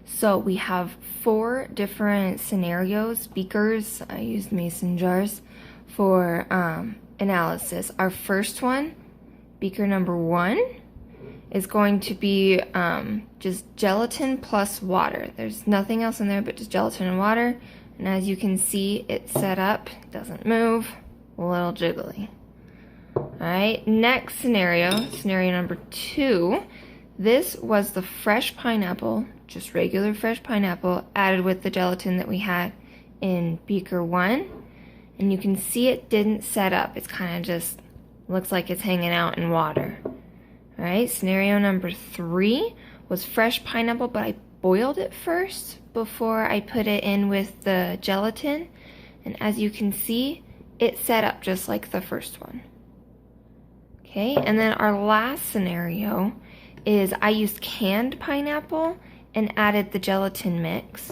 So we have 4 different scenarios, beakers, I used mason jars, for analysis. Our first one, beaker number 1, is going to be just gelatin plus water. There's nothing else in there but just gelatin and water. And as you can see, it's set up, doesn't move, a little jiggly. Alright, next scenario, scenario number 2. This was the fresh pineapple, just regular fresh pineapple, added with the gelatin that we had in beaker 1. And you can see it didn't set up. It's kind of just looks like it's hanging out in water. Alright, scenario number 3 was fresh pineapple, but I boiled it first before I put it in with the gelatin. And as you can see, it set up just like the first one. Okay, and then our last scenario is I used canned pineapple and added the gelatin mix.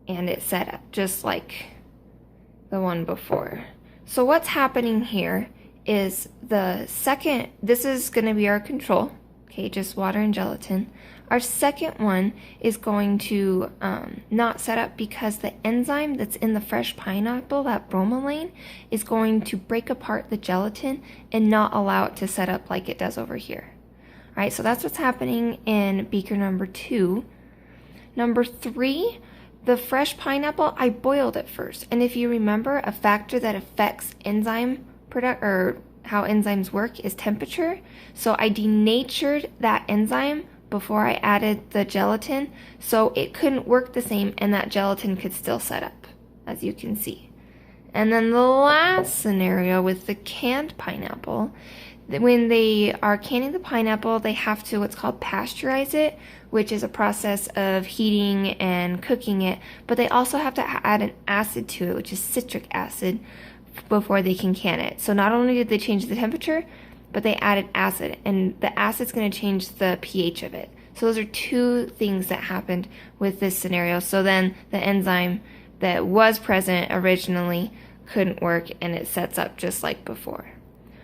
And it set up just like the one before. So what's happening here is this is going to be our control. Okay, just water and gelatin. Our second one is going to not set up because the enzyme that's in the fresh pineapple, that bromelain, is going to break apart the gelatin and not allow it to set up like it does over here. All right, so that's what's happening in beaker number 2. Number 3, the fresh pineapple, I boiled it first. And if you remember, a factor that affects enzyme or how enzymes work is temperature. So I denatured that enzyme before I added the gelatin, so it couldn't work the same and that gelatin could still set up, as you can see. And then the last scenario with the canned pineapple, when they are canning the pineapple, they have to what's called pasteurize it, which is a process of heating and cooking it, but they also have to add an acid to it, which is citric acid, before they can can it. So not only did they change the temperature, but they added acid, and the acid's going to change the pH of it. So those are 2 things that happened with this scenario. So then the enzyme that was present originally couldn't work, and it sets up just like before.